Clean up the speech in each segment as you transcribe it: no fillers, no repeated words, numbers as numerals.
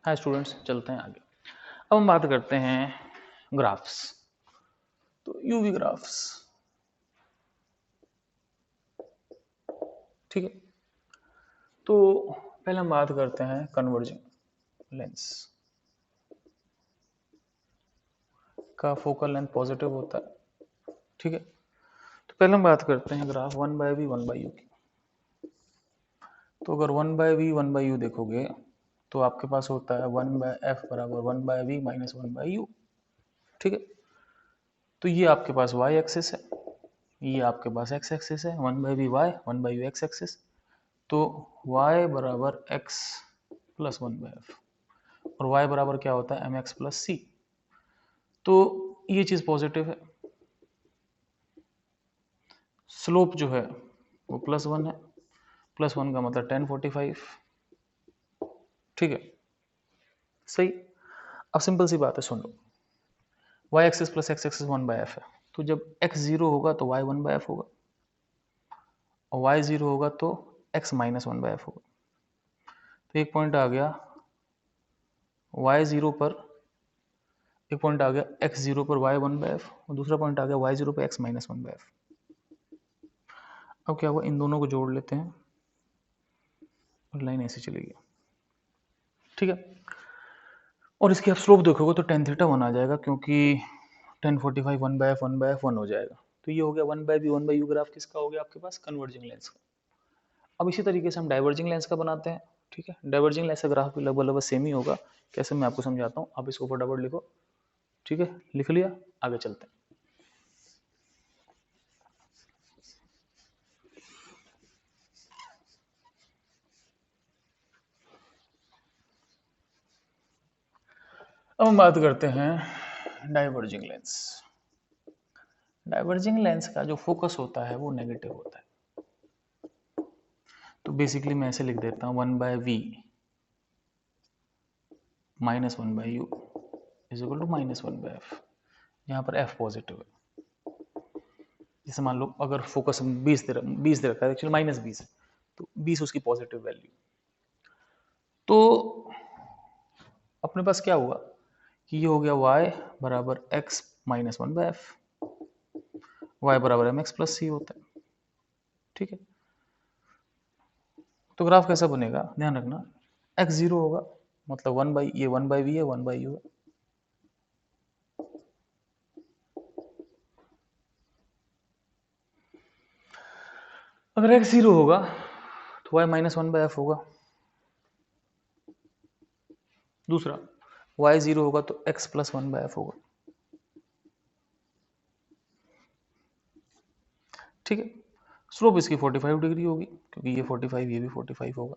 Hi students, चलते हैं आगे। अब हम बात करते हैं ग्राफ्स। तो यूवी ग्राफ्स, ठीक है। तो पहले हम बात करते हैं कन्वर्जिंग लेंस का। फोकल लेंथ पॉजिटिव होता है, ठीक है। तो पहले हम बात करते हैं ग्राफ 1/v 1/u की। तो अगर 1/v 1/u देखोगे तो आपके पास होता है 1/f बराबर 1/v माइनस 1/u, ठीक है। तो ये आपके पास y एक्सिस है, ये आपके पास x एक्सिस है, 1/v y 1/u x axis. तो y बराबर x प्लस 1/f और y बराबर क्या होता है mx प्लस c। तो ये चीज पॉजिटिव है। स्लोप जो है वो +1 है। +1 का मतलब 1045, ठीक है। सही। अब सिंपल सी बात है, सुन लो। y axis plus x axis 1/f है, तो जब x 0 होगा तो y 1/f होगा और y 0 होगा तो x माइनस 1/f होगा। तो एक पॉइंट आ गया y 0 पर, एक पॉइंट आ गया x 0 पर y 1/f और दूसरा पॉइंट आ गया y 0 पर x माइनस 1/f। अब क्या हुआ, इन दोनों को जोड़ लेते हैं और लाइन ऐसे चलेगी, ठीक है। और इसकी आप स्लोप देखोगे तो tan थीटा 1 आ जाएगा, क्योंकि 1045 1/f 1/f 1 हो जाएगा। तो ये हो गया 1/v 1/u ग्राफ किसका हो गया, आपके पास कन्वर्जिंग लेंस का। अब इसी तरीके से हम डाइवर्जिंग लेंस का बनाते हैं, ठीक है। डाइवर्जिंग लेंस का ग्राफ भी लगभग सेम ही होगा। कैसे, मैं आपको समझाता हूँ, आप इसको फटाफट लिखो, ठीक है। लिख लिया, आगे चलते हैं। अब हम बात करते हैं डाइवर्जिंग लेंस। डाइवर्जिंग लेंस का जो फोकस होता है वो नेगेटिव होता है। तो बेसिकली मैं ऐसे लिख देता हूँ 1/v minus 1/u is equal to minus 1/f। यहाँ पर f पॉजिटिव है। जैसे मान लो अगर फोकस 20 दे रखा है, एक्चुअली -20 है, तो 20 उसकी पॉजिटिव वैल्यू। तो अपने पास क्या हुआ कि ये हो गया y बराबर x माइनस 1/f, y बराबर mx प्लस c होता है, ठीक है। तो ग्राफ कैसा बनेगा, ध्यान रखना, x 0 होगा मतलब 1/v है 1/u है। अगर x 0 होगा तो y माइनस 1/f होगा। दूसरा, y 0 होगा तो x प्लस 1/f होगा, ठीक है। स्लोप इसकी 45 डिग्री होगी, क्योंकि ये 45 ये भी 45 होगा।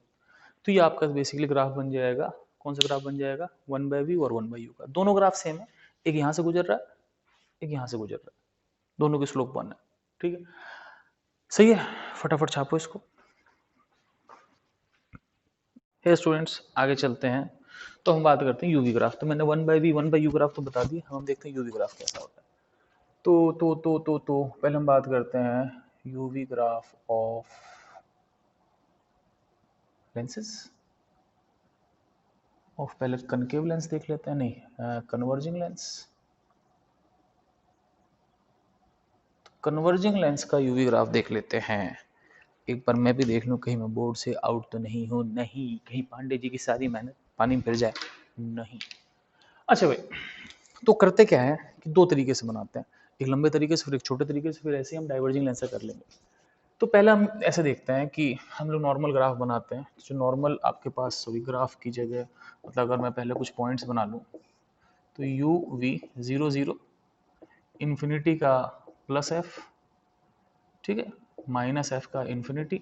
तो ये आपका बेसिकली ग्राफ बन जाएगा, कौन सा ग्राफ बन जाएगा, 1/v और 1/u का। दोनों ग्राफ सेम है, एक यहाँ से गुजर रहा है, एक यहाँ से गुजर रहा है, दोनों की स्लोप 1 है, ठीक है। सही है, फटाफट छापो इसको। हे स्टूडेंट्स, आगे चलते हैं। तो हम बात करते हैं यूवी ग्राफ। तो मैंने 1/v 1/u ग्राफ तो बता दिया, हम देखते हैं यूवी ग्राफ कैसा होता है। तो पहले हम बात करते हैं UV graph of lenses. Of पहले कनकेव लेंस देख लेते हैं, नहीं कन्वर्जिंग लेंस। कन्वर्जिंग लेंस का यूवी ग्राफ देख लेते हैं। एक बार मैं भी देख लूं कहीं मैं बोर्ड से आउट तो नहीं हूं, नहीं कहीं पांडे जी की सारी मेहनत पानी में फिर जाए, नहीं। अच्छा भाई, तो करते क्या है कि दो तरीके से बनाते हैं, एक लंबे तरीके से फिर एक छोटे तरीके से, फिर ऐसे हम डाइवर्जिंग लेंस कर लेंगे। तो पहले हम ऐसे देखते हैं कि हम लोग नॉर्मल ग्राफ बनाते हैं। जो नॉर्मल आपके पास सॉरी ग्राफ की जगह, मतलब अगर मैं पहले कुछ पॉइंट्स बना लूँ तो यू वी 0 0 इन्फिनिटी का प्लस एफ, ठीक है, माइनस एफ का इन्फिनिटी,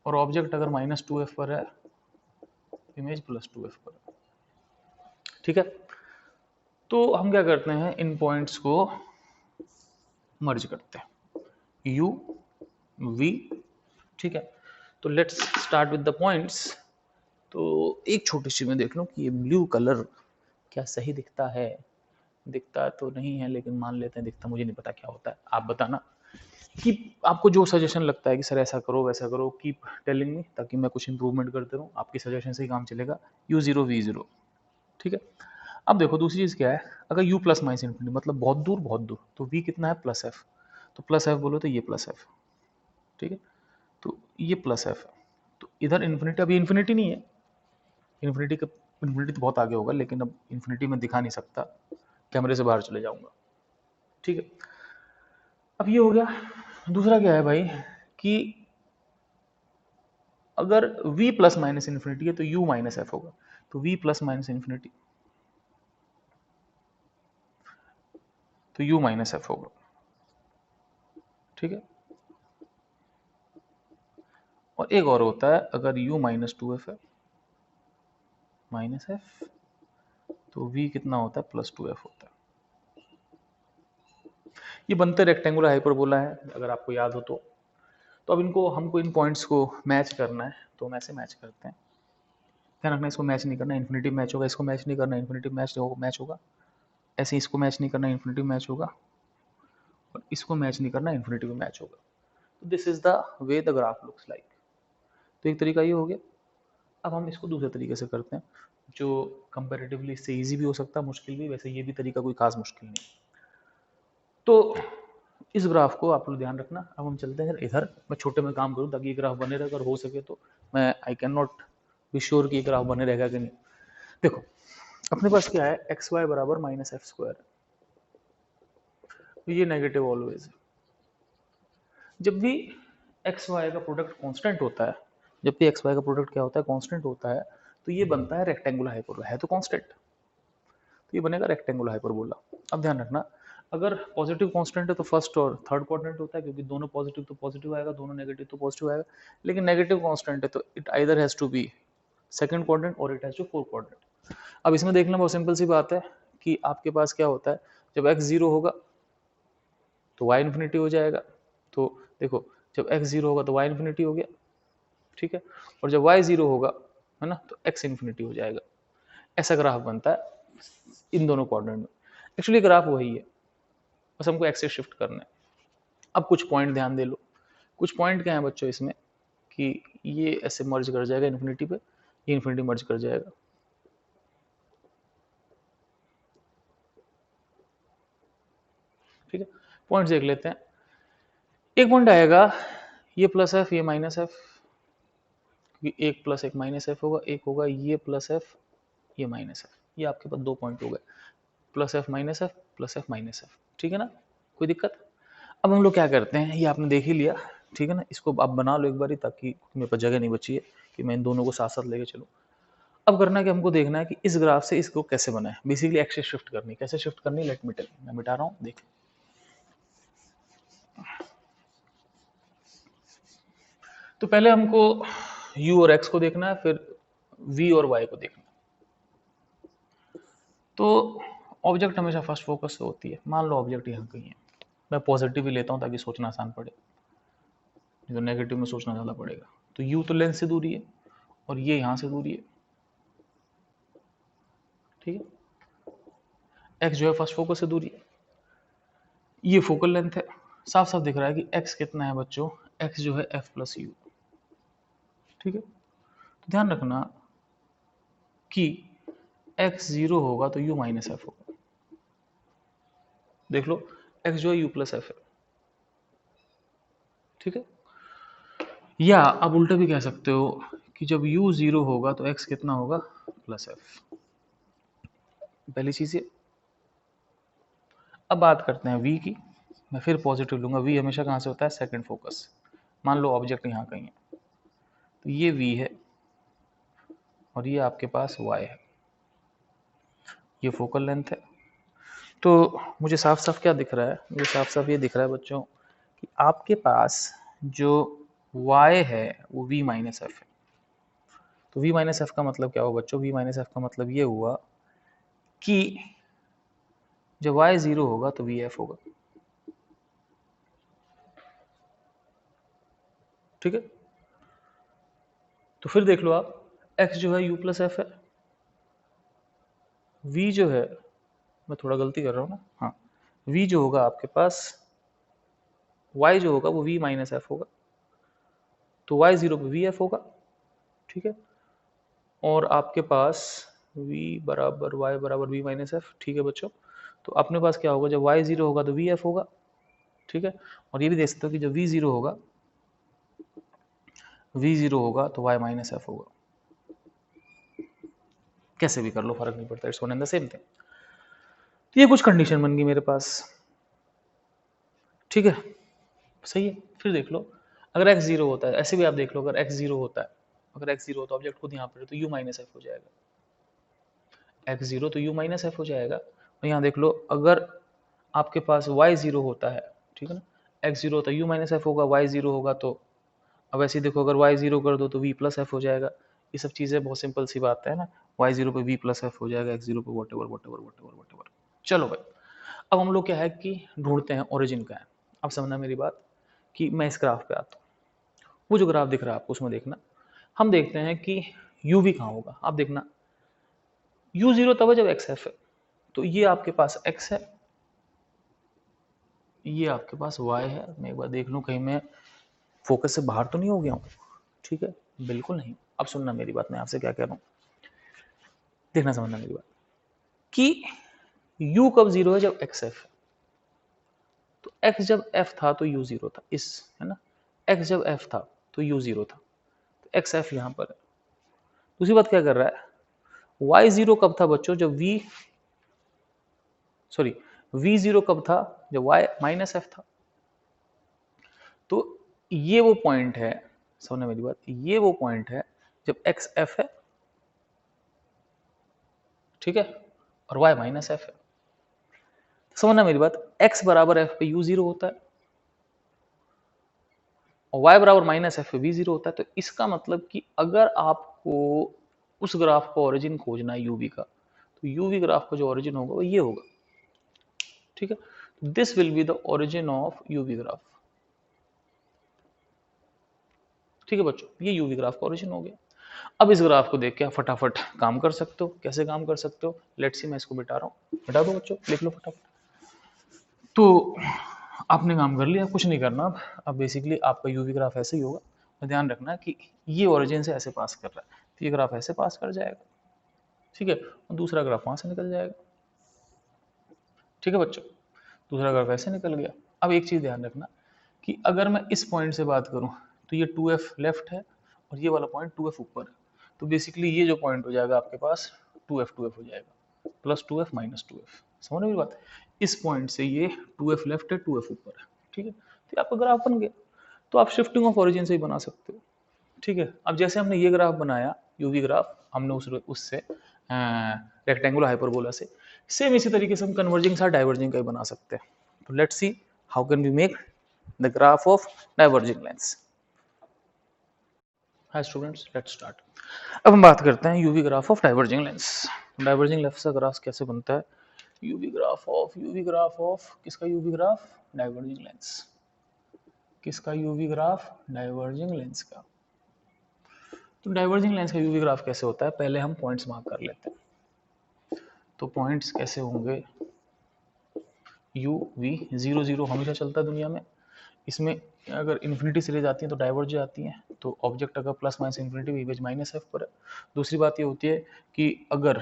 और ऑब्जेक्ट अगर -2f पर है, इमेज +2f पर है, ठीक है। तो हम क्या करते हैं, इन पॉइंट्स को मर्ज करते हैं, u v, ठीक है। तो let's start with the points. तो एक छोटी सी मैं देख लूं कि ये ब्लू कलर क्या सही दिखता है, दिखता तो नहीं है लेकिन मान लेते हैं दिखता, मुझे नहीं पता क्या होता है, आप बताना कि आपको जो सजेशन लगता है कि सर ऐसा करो वैसा करो, कीप टेलिंग मी, ताकि मैं कुछ इंप्रूवमेंट करते रहूँ। आपकी सजेशन से ही काम चलेगा। u0 v0, ठीक है। अब देखो दूसरी चीज़ क्या है, अगर u प्लस माइनस इन्फिनिटी मतलब बहुत दूर, तो v कितना है प्लस एफ, तो प्लस एफ बोलो तो ये प्लस एफ, ठीक है, तो ये प्लस एफ है, तो इधर इन्फिनिटी, अभी इन्फिनिटी नहीं है, इन्फिनिटी का इन्फिनिटी तो बहुत आगे होगा, लेकिन अब इन्फिनिटी में दिखा नहीं सकता, कैमरे से बाहर चले जाऊंगा, ठीक है। अब ये हो गया। दूसरा क्या है भाई कि अगर v प्लस माइनस इन्फिनिटी है तो u माइनस एफ होगा, तो v प्लस माइनस इन्फिनिटी तो u माइनस एफ होगा, ठीक है। और एक और होता है, अगर u माइनस टू एफ है माइनस एफ, तो v कितना होता है प्लस टू एफ होता है। ये बनते रेक्टेंगुलर हाइपरबोला है, अगर आपको याद हो तो अब इनको हमको इन पॉइंट्स को मैच करना है, तो हम ऐसे मैच करते हैं। ध्यान रखना, इसको मैच नहीं करना, इन्फिनिटी मैच होगा, इसको मैच नहीं करना, इन्फिनिटी मैच होगा, ऐसे इसको मैच नहीं करना, इन्फिनिटी मैच होगा, और इसको मैच नहीं करना, इन्फिनिटी में मैच होगा। तो this is the way the graph looks like. तो एक तरीका ये हो गया। अब हम इसको दूसरे तरीके से करते हैं, जो कंपेरेटिवली इससे ईजी भी हो सकता है, मुश्किल भी, वैसे ये भी तरीका कोई खास मुश्किल नहीं। तो इस ग्राफ को आप लोग ध्यान रखना। अब हम चलते हैं इधर, मैं छोटे में काम करूँ ताकि ये ग्राफ बने रहे, अगर हो सके तो। मैं I can not be sure कि ये ग्राफ बने रहेगा कि नहीं। देखो अपने पास क्या है, एक्स वाई बराबर माइनस एफ स्क्वायर, तो ये नेगेटिव ऑलवेज है। जब भी एक्स वाई का प्रोडक्ट कांस्टेंट होता है, जब भी एक्स वाई का प्रोडक्ट क्या होता है, कांस्टेंट होता है, तो ये बनता है रेक्टेंगुलर हाइपरबोला, है तो कांस्टेंट, तो ये बनेगा रेक्टेंगुलर हाइपरबोला। अब ध्यान रखना, अगर पॉजिटिव कांस्टेंट है तो फर्स्ट और थर्ड क्वाड्रेंट होता है, क्योंकि दोनों पॉजिटिव तो पॉजिटिव आएगा, दोनों नेगेटिव तो पॉजिटिव आएगा। लेकिन नेगेटिव कांस्टेंट है तो it either has to be second quadrant और it has to fourth quadrant. अब इसमें देखना बहुत सिंपल सी बात है कि आपके पास क्या होता है, जब एक्स जीरो होगा तो वाई इन्फिनिटी हो जाएगा। तो देखो, जब एक्स जीरो होगा तो वाई इन्फिनिटी हो गया, ठीक है, और जब वाई जीरो होगा, है ना, तो एक्स इन्फिनिटी हो जाएगा। ऐसा ग्राफ बनता है इन दोनों क्वाड्रेंट में। एक्चुअली ग्राफ वही है, बस हमको एक्स से शिफ्ट करना है। अब कुछ पॉइंट ध्यान दे लो, कुछ पॉइंट क्या है बच्चों इसमें, कि ये ऐसे मर्ज कर जाएगा इन्फिनिटी पे, ये इन्फिनिटी मर्ज कर जाएगा, ठीक है। पॉइंट देख लेते हैं। एक पॉइंट आएगा ये प्लस एफ ये माइनस एफ, क्योंकि एक प्लस एक माइनस एफ होगा, एक होगा ये प्लस एफ ये माइनस एफ, ये आपके पास दो पॉइंट हो गए, plus F minus F, plus F minus F, ठीक है ना, कोई दिक्कत। अब हम लोग क्या करते हैं, ये आपने देख ही लिया, ठीक है ना, इसको आप बना लो एक बार, ताकि मेरे पास जगह नहीं बची है कि मैं इन दोनों को साथ साथ लेके चलूँ। अब करना है कि हमको देखना है कि इस ग्राफ से इसको कैसे बनाए, बेसिकली एक्स शिफ्ट करनी, कैसे शिफ्ट करनी, लेट मी टेल, मैं मिटा रहा हूँ, देख। तो पहले हमको u और x को देखना है, फिर v और y को देखना है। तो ऑब्जेक्ट हमेशा फर्स्ट फोकस से होती है। मान लो ऑब्जेक्ट यहाँ कहीं है, मैं पॉजिटिव ही लेता हूँ ताकि सोचना आसान पड़े, नहीं तो नेगेटिव में सोचना ज़्यादा पड़ेगा। तो u तो लेंस से दूरी है और ये यहाँ से दूरी है, ठीक है। x जो है फर्स्ट फोकस से दूरी है, ये फोकल लेंथ है। साफ साफ दिख रहा है कि x कितना है बच्चों, x जो है f प्लस यू, ठीक है। तो ध्यान रखना कि x जीरो होगा तो u माइनस एफ होगा, देख लो, x जो है u प्लस एफ है, ठीक है। या आप उल्टा भी कह सकते हो कि जब u जीरो होगा तो x कितना होगा, प्लस एफ, पहली चीज ये। अब बात करते हैं v की, मैं फिर पॉजिटिव लूंगा, v हमेशा कहाँ से होता है, सेकंड फोकस। मान लो ऑब्जेक्ट यहाँ कहीं है, तो ये v है और ये आपके पास y है, ये फोकल लेंथ है। तो मुझे साफ साफ क्या दिख रहा है, मुझे साफ साफ ये दिख रहा है बच्चों कि आपके पास जो y है वो v माइनस एफ है। तो v माइनस एफ का मतलब क्या हुआ बच्चों, v माइनस एफ का मतलब ये हुआ कि जब y जीरो होगा तो वी एफ होगा, ठीक है। तो फिर देख लो आप, x जो है u प्लस एफ है, v जो है, मैं थोड़ा गलती कर रहा हूँ ना, हाँ, v जो होगा आपके पास, y जो होगा वो v माइनस एफ होगा, तो y जीरो पे वी एफ होगा, ठीक है। और आपके पास v बराबर y बराबर v माइनस एफ। ठीक है बच्चों, तो अपने पास क्या होगा, जब y जीरो होगा तो वी एफ होगा। ठीक है, और ये भी देख सकते हो कि जब v जीरो होगा, v जीरो होगा तो y माइनस एफ होगा। कैसे भी कर लो फर्क नहीं पड़ता, it's one and the same thing. तो ये कुछ कंडीशन बन गई मेरे पास। ठीक है, सही है। फिर देख लो, अगर x जीरो होता है, ऐसे भी आप देख लो, अगर x जीरो होता है, अगर x जीरो होता है, ऑब्जेक्ट खुद यहाँ पर है, तो u माइनस एफ हो जाएगा। x जीरो तो u माइनस एफ हो जाएगा। और यहाँ देख लो, अगर आपके पास y जीरो होता है, ठीक है ना, x जीरो होता है u माइनस एफ होगा, y जीरो होगा तो, अब ऐसे देखो, अगर y जीरो कर दो तो v प्लस एफ हो जाएगा। ये सब चीज़ें बहुत सिंपल सी बात है ना, y जीरो पे v प्लस एफ हो जाएगा, x जीरो पे what ever what ever what ever what ever. चलो भाई, अब हम लोग क्या है कि ढूंढते हैं ओरिजिन का है। अब समझना मेरी बात कि मैं इस ग्राफ पे आता हूँ, वो जो ग्राफ दिख रहा है आपको उसमें देखना, हम देखते हैं कि u v कहाँ होगा। आप देखना, u जीरो तब है जब x f है, तो ये आपके पास x है, ये आपके पास y है। मैं एक बार देख लूँ कहीं मैं फोकस से बाहर तो नहीं हो गया हूँ। ठीक है, बिल्कुल नहीं। अब सुनना मेरी बात, मैं आपसे क्या कह रहा हूँ, देखना समझना मेरी बात कि u कब जीरो है, जब x f है। तो x जब f था तो u जीरो था, इस, है ना, x जब f था तो u जीरो था, तो x f यहाँ पर है। दूसरी बात क्या कर रहा है, y जीरो कब था बच्चों, जब v जीरो कब था, जब y माइनस f था। तो ये वो पॉइंट है, समझना मेरी बात, ये वो पॉइंट है जब x f है, ठीक है, और y माइनस f है। समझना मेरी बात, x बराबर f पे u जीरो होता है और y बराबर माइनस एफ पे v जीरो होता है। तो इसका मतलब कि अगर आपको उस ग्राफ का ओरिजिन खोजना है uv का, तो uv ग्राफ का जो ओरिजिन होगा वो ये होगा। ठीक है, this will be the origin of uv graph. ठीक है बच्चों, ये uv ग्राफ का ओरिजिन हो गया। अब इस ग्राफ को देख के आप फटाफट काम कर सकते हो। कैसे काम कर सकते हो, लेट्स सी, मैं इसको मिटा रहा हूँ, मिटा दो बच्चों, लिख लो फटाफट। तो आपने काम कर लिया, कुछ नहीं करना। अब बेसिकली आपका यूवी ग्राफ ऐसे ही होगा, तो ध्यान रखना कि ये ओरिजिन से ऐसे पास कर रहा है, तो ये ग्राफ ऐसे पास कर जाएगा। ठीक है, और दूसरा ग्राफ वहां से निकल जाएगा। ठीक है बच्चों, दूसरा ग्राफ ऐसे निकल गया। अब एक चीज ध्यान रखना कि अगर मैं इस पॉइंट से बात करूं, तो ये 2f लेफ्ट है और ये वाला पॉइंट 2f ऊपर है। तो बेसिकली ये जो पॉइंट हो जाएगा आपके पास 2f हो जाएगा, प्लस 2f माइनस 2f। समझ मेरी बात, इस पॉइंट से ये 2f लेफ्ट है, 2f ऊपर है। ठीक है, तो ये आपका ग्राफ बन गया। तो आप शिफ्टिंग ऑफ ओरिजिन से ही बना सकते हो। ठीक है, अब जैसे हमने ये ग्राफ बनाया यूवी ग्राफ, हमने उससे रेक्टेंगुलर हाइपरबोला से, सेम इसी तरीके से हम कन्वर्जिंग सा डाइवर्जिंग का ही बना सकते हैं। तो let's see how can we make the graph of diverging lens. Hi students, let's start. अब हम बात करते हैं UV graph of diverging lens. Diverging lens का ग्राफ कैसे बनता है, यूवी ग्राफ ऑफ किसका, यूवी ग्राफ डाइवर्जिंग लेंस, किसका, यूवी ग्राफ डाइवर्जिंग लेंस का। तो डाइवर्जिंग लेंस का यूवी ग्राफ कैसे होता है, पहले हम पॉइंट्स मार्क कर लेते हैं। तो पॉइंट्स कैसे होंगे, यू वी, जीरो जीरो हमेशा चलता है दुनिया में। इसमें अगर इन्फिनिटी सीरीज आती है तो डाइवर्ज आती है, तो ऑब्जेक्ट अगर plus minus infinity image minus F पर है। दूसरी बात ये होती है कि अगर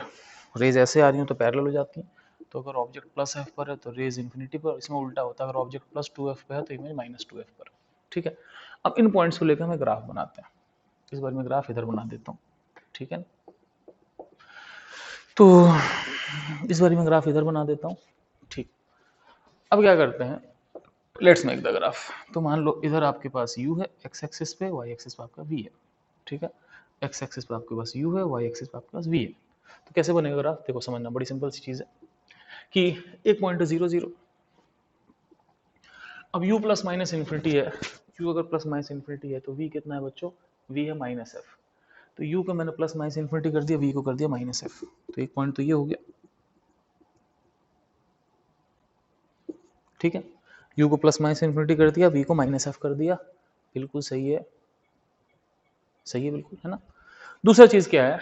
रेज ऐसे आ रही हो तो पैरेलल हो जाती है, तो अगर ऑब्जेक्ट प्लस एफ पर है तो रेज इन्फिनिटी पर। इसमें उल्टा होता है, अगर ऑब्जेक्ट प्लस 2f पे है तो इमेज माइनस 2f पर। ठीक है, अब इन पॉइंट्स को लेकर हमें ग्राफ बनाते हैं। इस बार मैं ग्राफ इधर बना देता हूँ। ठीक है, तो इस बार मैं ग्राफ इधर बना देता हूँ। ठीक, अब क्या करते हैं, लेट्स मेक द ग्राफ। तो मान लो इधर आपके पास u है x एक्सिस पे, y एक्सिस पे आपका v है। ठीक है, x एक्सिस पे आपके पास u है, y एक्सिस पे आपके पास v है। तो कैसे बनेगा ग्राफ, देखो समझना, बड़ी सिंपल सी चीज है कि एक पॉइंट है 0 0। अब u प्लस माइनस इन्फिनिटी है, u अगर प्लस माइनस इन्फिनिटी है तो v कितना है बच्चों, v है माइनस एफ। तो u को मैंने प्लस माइनस इन्फिनिटी कर दिया, v को कर दिया माइनस एफ। तो एक पॉइंट तो ये हो गया। ठीक है, u को प्लस माइनस इन्फिनिटी कर दिया, v को माइनस एफ कर दिया। बिल्कुल सही है, सही है बिल्कुल, है ना। दूसरा चीज क्या है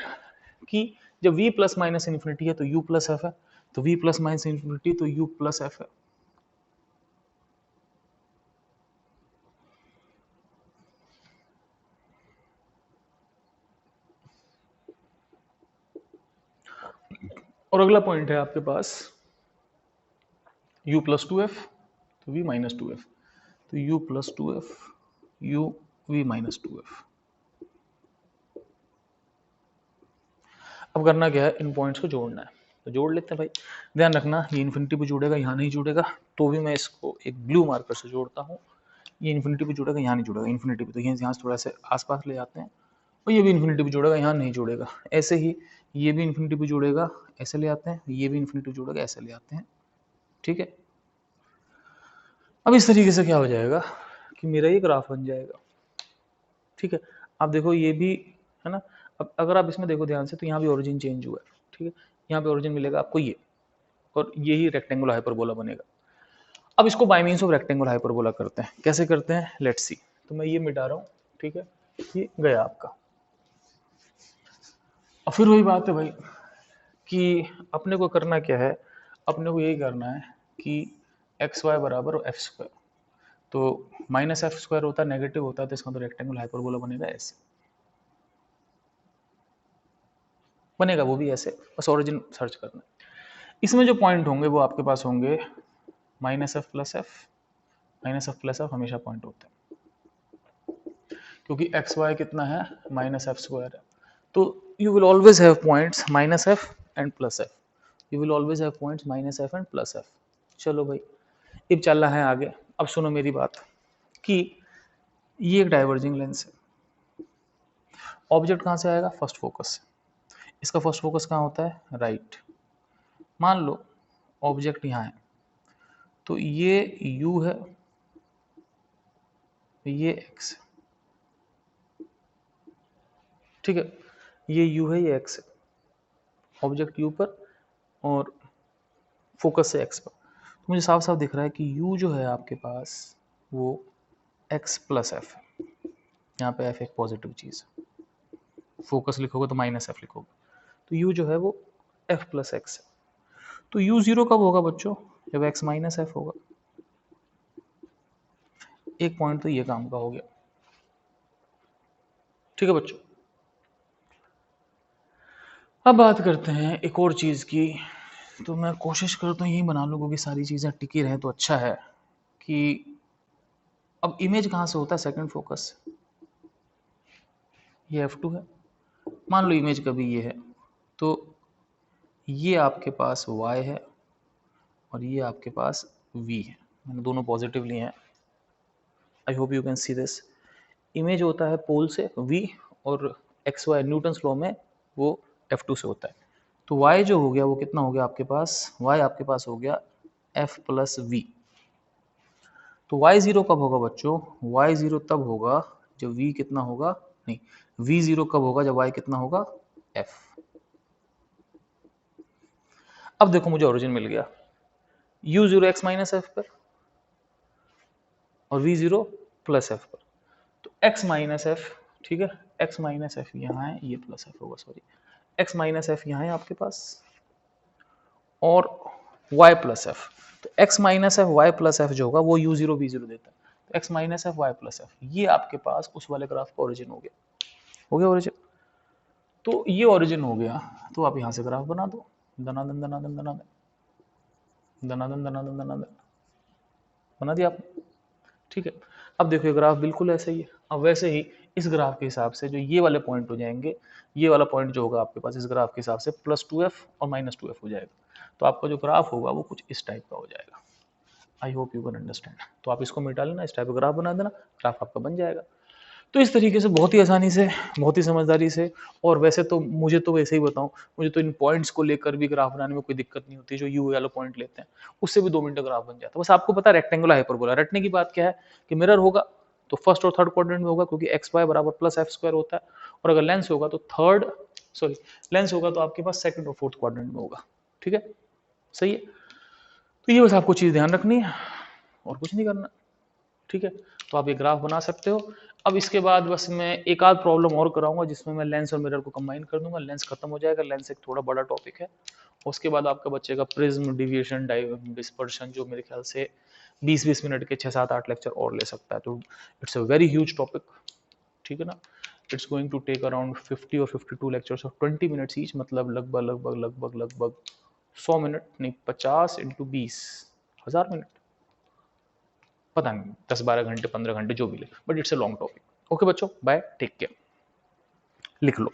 कि जब v प्लस माइनस इन्फिनिटी है तो u प्लस एफ है, तो v प्लस माइनस इन्फिनिटी तो u प्लस एफ है। और अगला पॉइंट है आपके पास u प्लस टू एफ, तो v माइनस टू एफ, तो u plus two F, u v minus two F. अब करना क्या है, इन पॉइंट्स को जोड़ना है, तो जोड़ लेते हैं भाई। ध्यान रखना ये इन्फिनिटी पे जुड़ेगा, यहाँ नहीं जुड़ेगा, तो भी मैं इसको एक ब्लू मार्कर से जोड़ता हूँ। ये इन्फिनिटी पे जुड़ेगा, यहाँ नहीं जुड़ेगा, इन्फिनिटी पे, तो यहाँ से थोड़ा सा आसपास ले आते हैं, और ये भी इन्फिनिटी पे जुड़ेगा, यहाँ नहीं जुड़ेगा। ऐसे ही ये भी इन्फिनिटी पे जुड़ेगा, ऐसे ले आते हैं, ये भी इन्फिनिटी पे जुड़ेगा, ऐसे ले आते हैं। ठीक है, अब इस तरीके से क्या हो जाएगा कि मेरा ये ग्राफ बन जाएगा। ठीक है, आप देखो ये भी है ना। अब अगर आप इसमें देखो ध्यान से, तो यहाँ भी ओरिजिन चेंज हुआ है। ठीक है, यहाँ पे ओरिजिन मिलेगा आपको ये, और यही रेक्टेंगुलर हाइपरबोला बनेगा। अब इसको by means of rectangular hyperbola करते हैं। कैसे करते हैं, लेट्स सी। तो मैं ये मिटा रहा हूँ, ठीक है, ये गया आपका। अब फिर वही बात है भाई कि अपने को करना क्या है, अपने को यही करना है कि एक्स वाई बराबर एफ स्क्वायर, तो माइनस एफ स्क्वायर होता है, नेगेटिव होता है, तो इसका तो रेक्टेंगुलर हाइपरबोला बनेगा, ऐसे बनेगा, वो भी ऐसे। बस ओरिजिन सर्च करना है। इसमें जो पॉइंट होंगे वो आपके पास होंगे minus F plus F, minus F plus F हमेशा पॉइंट होते हैं, क्योंकि एक्स वाई कितना है, माइनस एफ स्क्वायर है। तो you will always have points minus F and plus F, you will always have points minus F and plus F. चलो भाई, अब चल रहा है आगे। अब सुनो मेरी बात कि ये एक डाइवर्जिंग लेंस है, ऑब्जेक्ट कहाँ से आएगा, फर्स्ट फोकस से। इसका फर्स्ट फोकस कहाँ होता है, राइट। मान लो ऑब्जेक्ट यहाँ है, तो ये u है, ये x है। ठीक है, ये u है, ये x है, ऑब्जेक्ट u पर और फोकस से x पर। तो मुझे साफ साफ दिख रहा है कि u जो है आपके पास वो x प्लस एफ है। यहाँ पे f एक पॉजिटिव चीज़ है, फोकस लिखोगे तो माइनस एफ लिखोगे, तो u जो है वो f प्लस एक्स है। तो u जीरो कब होगा बच्चों, जब x माइनस एफ होगा। एक पॉइंट तो ये काम का हो गया। ठीक है बच्चों, अब बात करते हैं एक और चीज़ की। तो मैं कोशिश करता हूँ यही बना लूँ, क्योंकि सारी चीज़ें टिकी रहें तो अच्छा है। कि अब इमेज कहाँ से होता है, सेकंड फोकस, ये f2 है। मान लो इमेज कभी ये है, तो ये आपके पास y है और ये आपके पास v है। मैंने दोनों पॉजिटिव लिए हैं, I hope you can see this. Image होता है पोल से v, और एक्स वाई न्यूटन्स लॉ में वो f2 से होता है। तो y जो हो गया वो कितना हो गया आपके पास, y आपके पास हो गया f प्लस वी। तो y जीरो कब होगा बच्चों, y जीरो तब होगा जब v कितना होगा, नहीं, v जीरो कब होगा, जब y कितना होगा, f। अब देखो मुझे ओरिजिन मिल गया, u zero x minus F पर और v जीरो प्लस एफ पर। तो x माइनस एफ, ठीक है, x माइनस एफ यहाँ है, ये प्लस एफ होगा, सॉरी, x माइनस एफ यहाँ है आपके पास, और y प्लस एफ। तो x minus F y plus F जो होगा वो u जीरो v जीरो देता है। तो x minus F y plus F, ये आपके पास उस वाले ग्राफ का ओरिजिन हो गया, हो गया ओरिजिन। तो ये ओरिजिन हो गया, तो आप यहाँ से ग्राफ बना दो, दनादन दनादन दनादन दनादन दनादन दनादन, बना दिया आपने। ठीक है, अब देखो ये ग्राफ बिल्कुल ऐसे ही है। अब वैसे ही इस ग्राफ के हिसाब से जो ये वाले पॉइंट हो जाएंगे, ये वाला पॉइंट जो होगा आपके पास इस ग्राफ के हिसाब से प्लस टू एफ और माइनस टू एफ हो जाएगा। तो आपका जो ग्राफ होगा वो कुछ इस टाइप का हो जाएगा। I hope you can understand. तो आप इसको मिटा लेना, इस टाइप का ग्राफ बना देना, ग्राफ आपका बन जाएगा। तो इस तरीके से बहुत ही आसानी से, बहुत ही समझदारी से, और वैसे तो मुझे तो वैसे ही बताऊं, मुझे तो इन पॉइंट्स को लेकर भी ग्राफ बनाने में कोई दिक्कत नहीं होती। जो यू वाला पॉइंट लेते हैं उससे भी 2 मिनट ग्राफ बन जाता है। बस आपको पता है रेक्टेंगुलर हाइपरबोला, रटने की बात क्या है कि मिरर होगा तो फर्स्ट और थर्ड क्वाड्रेंट में होगा, क्योंकि एक्स वाई बराबर प्लस एफ स्क्वायर होता है। और अगर लेंस होगा तो लेंस होगा तो आपके पास सेकंड और फोर्थ क्वाड्रेंट में होगा। ठीक है, सही है। तो ये बस आपको चीज़ ध्यान रखनी है और कुछ नहीं करना। ठीक है, तो आप ये ग्राफ बना सकते हो। अब इसके बाद बस मैं एक आध प्रॉब्लम और कराऊंगा जिसमें मैं लेंस और मिरर को कंबाइन कर दूंगा। लेंस खत्म हो जाएगा, लेंस एक थोड़ा बड़ा टॉपिक है। उसके बाद आपका बच्चे का प्रिज्म, डिविएशन, डिस्पर्शन, जो मेरे ख्याल से 20-20 मिनट के 6-7-8 लेक्चर और ले सकता है। तो it's a very huge topic, ठीक है ना। It's going to take around 50 और 52 लेक्चर्स ऑफ 20 मिनट्स ईच, मतलब लगभग लगभग लगभग लगभग 100 मिनट नहीं, 50 इंटू 20, 1000 मिनट, पता नहीं, 10-12 घंटे, 15 घंटे, जो भी ले, but it's a long topic. Okay बच्चों, बाय, टेक केयर। लिख लो।